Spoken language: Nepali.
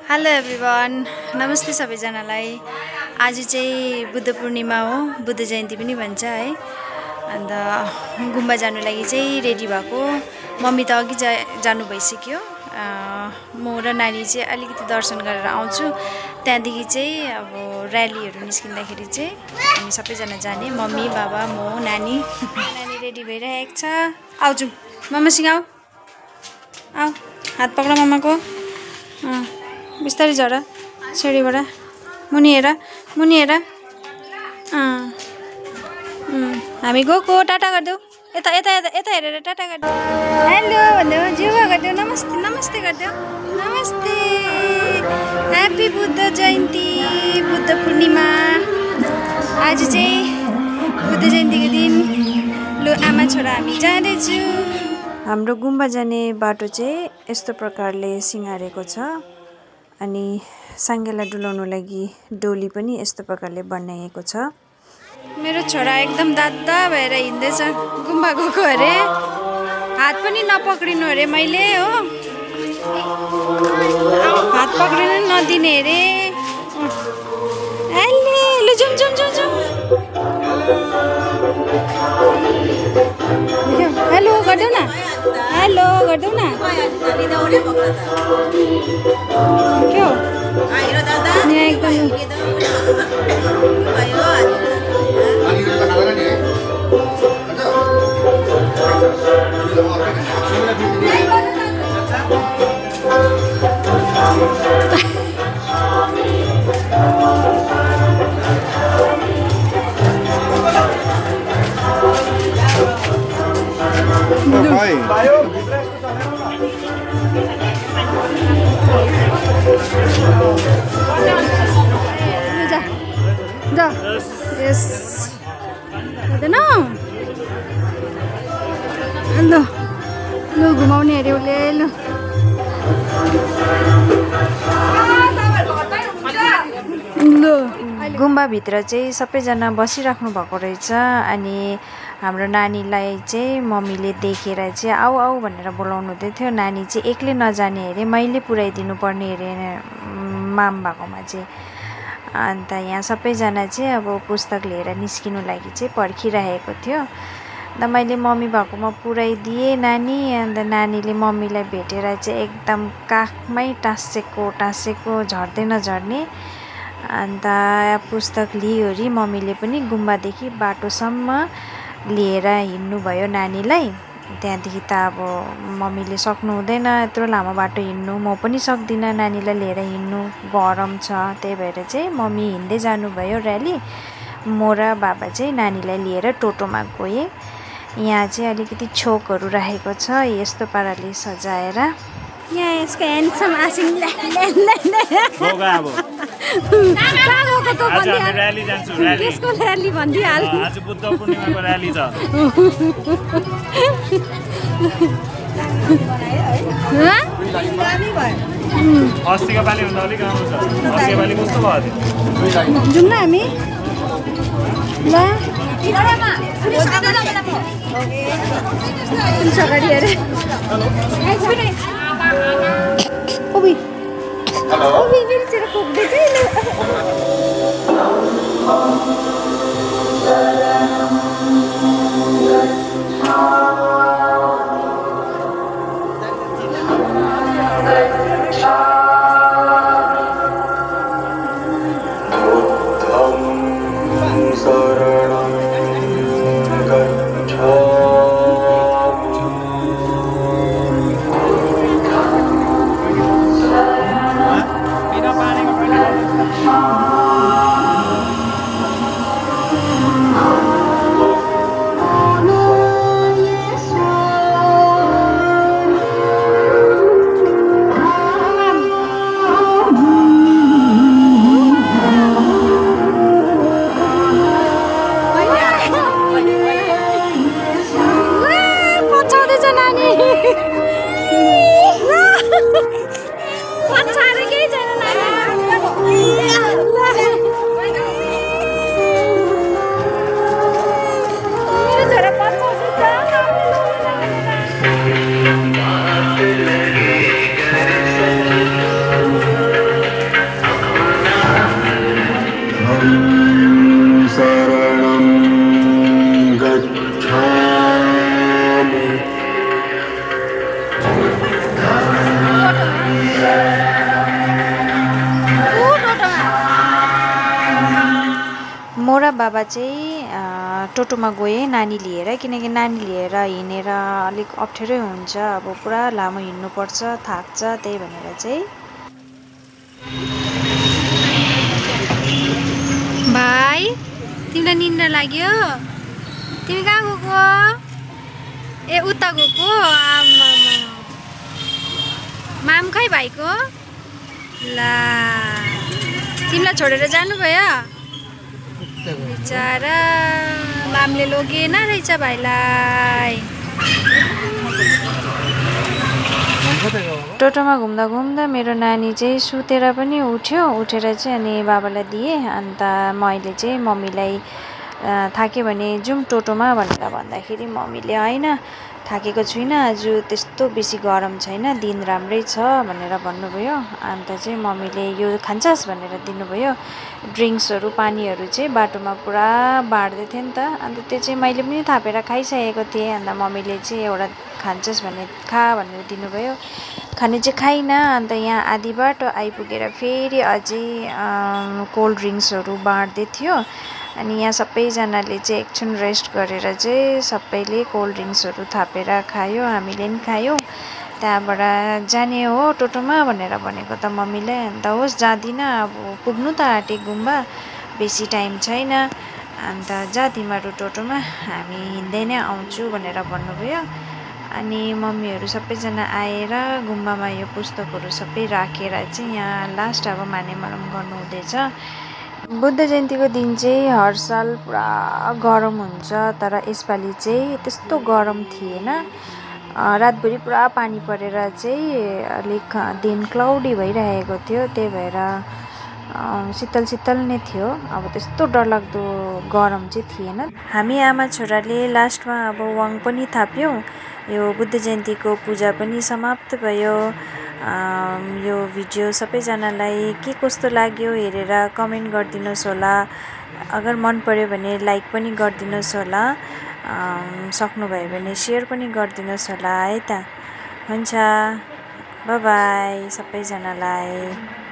हेलो एभ्रिवान, नमस्ते सबैजनालाई। आज चाहिँ बुद्ध पूर्णिमा हो, बुद्ध जयन्ती पनि भन्छ है। अन्त गुम्बा जानु लागि चाहिँ रेडी भएको। मम्मी त अघि जानु भइसक्यो। म र नानी चाहिँ अलिकति दर्शन गरेर आउँछु। त्यहाँदेखि चाहिँ अब र्यालीहरू निस्किँदाखेरि चाहिँ हामी सबैजना जाने, मम्मी बाबा म नानी। नानी रेडी भइरहेको छ। आउँछु मम्मासँग, आऊ हात पक्र मम्माको। बिस्तारै झर सिँढीबाट मुनि हेर, मुनि हेर। हामी गएको, टाटा गरिदेऊ। यता यता यता यता हेरेर टाटा गरिदेऊ। हेलो भनिदेऊ, जिउवा गरिदेऊ, नमस्ते नमस्ते गरिदेऊ, नमस्ते। ह्याप्पी बुद्ध जयन्ती, बुद्ध पूर्णिमा। आज चाहिँ बुद्ध जयन्तीको दिन लु आमा छोरा हामी जाँदैछु। हाम्रो गुम्बा जाने बाटो चाहिँ यस्तो प्रकारले सिँगारेको छ। अनि साङ्गेलाई डुलाउनु लागि डोली पनि यस्तो प्रकारले बनाइएको छ। मेरो छोरा एकदम दादा भएर हिँड्दैछ। गुम्बा गएको अरे, हात पनि नपक्रिनु अरे मैले हो, हात पक्रिनु नदिने अरे। अहिले लु जाउँ जाउँ जाउँ जाउँ। हेलो गरिदेऊ न, हेलो गरिदेऊ न। के हो यहाँ एकदम यस हुँदैन लु लु घुमाउने अरे उसले। लु गुम्बाभित्र चाहिँ सबैजना बसिराख्नु भएको रहेछ। अनि हाम्रो नानीलाई चाहिँ मम्मीले देखेर चाहिँ आऊ आऊ भनेर बोलाउनु हुँदै थियो। नानी चाहिँ एक्लै नजाने अरे, मैले पुऱ्याइदिनु पर्ने अरे माम भएकोमा चाहिँ। अन्त यहाँ सबैजना चाहिँ अब पुस्तक लिएर निस्किनु लागि चाहिँ पर्खिरहेको थियो। अन्त मैले मम्मी भएकोमा पुऱ्याइदिएँ नानी। अन्त नानीले मम्मीलाई भेटेर चाहिँ एकदम काखमै टाँसेको झर्दै नझर्ने। अन्त पुस्तक लियोरी मम्मीले पनि गुम्बादेखि बाटोसम्म लिएर हिँड्नुभयो नानीलाई। त्यहाँदेखि त अब मम्मीले सक्नु हुँदैन यत्रो लामो बाटो हिँड्नु, म पनि सक्दिनँ नानीलाई लिएर हिँड्नु, गरम छ। त्यही भएर चाहिँ मम्मी हिँड्दै जानुभयो र्याली। म र बाबा चाहिँ नानीलाई लिएर टोटोमा गएँ। यहाँ चाहिँ अलिकति छोकहरू राखेको छ यस्तो पाराले सजाएर। यहाँ यसको ह्यान्डसम आसिङ त्यसको र्याली भनिदिइहाल। आज बुद्ध पूर्णिमाको र्याली छ। अस्तिको पालि भन्दा अलिक राम्रो छ। अस्तिको पालि कस्तो भयो थियो? जाउँ न हामी ल। पुलिस अगाडि अरे। ओबी ओबी मेरो छोरा खोक्दैछ। बाबा चाहिँ टोटोमा गए नानी लिएर, किनकि नानी लिएर हिँडेर अलिक अप्ठ्यारै हुन्छ, अब पुरा लामो हिँड्नुपर्छ, थाक्छ, त्यही भनेर चाहिँ। भाइ तिमीलाई निन्द्रा लाग्यो? तिमी कहाँ गएको? ए उता गएको? आमा माम खै भाइको? ला तिमीलाई छोडेर जानुभयो? बिचारा मामले लगेन रहेछ भाइलाई। टोटोमा घुम्दा घुम्दा मेरो नानी चाहिँ सुतेर पनि उठ्यो, उठेर चाहिँ अनि बाबालाई दिएँ। अन्त मैले चाहिँ मम्मीलाई थाक्यो भने जाउँ टोटोमा भनेर भन्दाखेरि मम्मीले होइन थाकेको छुइनँ, आज त्यस्तो बेसी गरम छैन, दिन राम्रै छ भनेर भन्नुभयो। अन्त चाहिँ मम्मीले यो खान्छस् भनेर दिनुभयो। ड्रिङ्क्सहरू पानीहरू चाहिँ बाटोमा पुरा बाँड्दै थियो नि त, अन्त त्यो चाहिँ मैले पनि थापेर खाइसकेको थिएँ। अन्त मम्मीले चाहिँ एउटा खान्छस् भने खा भनेर दिनुभयो, खाने चाहिँ खाइनँ। अन्त यहाँ आधी बाटो आइपुगेर फेरि अझै कोल्ड ड्रिङ्क्सहरू बाँड्दै थियो। अनि यहाँ सबैजनाले चाहिँ एकछिन रेस्ट गरेर चाहिँ सबैले कोल्ड ड्रिङ्क्सहरू थापेर खायो, हामीले पनि खायौँ। त्यहाँबाट जाने हो टोटोमा भनेर भनेको त मम्मीले। अन्त होस् जाँदिनँ, अब पुग्नु त आँटे गुम्बा, बेसी टाइम छैन। अन्त जा तिमीहरू टोटोमा, हामी हिँड्दै नै आउँछु भनेर भन्नुभयो। अनि मम्मीहरू सबैजना आएर गुम्बामा यो पुस्तकहरू सबै राखेर चाहिँ यहाँ लास्ट अब मानेमलम गर्नु हुँदैछ। बुद्ध जयन्तीको दिन चाहिँ हर साल पुरा गरम हुन्छ, तर यसपालि चाहिँ त्यस्तो गरम थिएन। रातभरि पुरा पानी परेर चाहिँ अलिक दिन क्लाउडी भइरहेको थियो, त्यही भएर शीतल शीतल नै थियो, अब त्यस्तो डरलाग्दो गरम चाहिँ थिएन। हामी आमा छोराले लास्टमा अब वाङ पनि थाप्यौँ। यो बुद्ध जयन्तीको पूजा पनि समाप्त भयो। यो भिडियो सबैजनालाई के कस्तो लाग्यो हेरेर कमेन्ट गरिदिनुहोस् होला। अगर मन पर्यो भने लाइक पनि गरिदिनुहोस् होला, सक्नुभयो भने सेयर पनि गरिदिनुहोस् होला है त। हुन्छ, बाइ बाइ सबैजनालाई।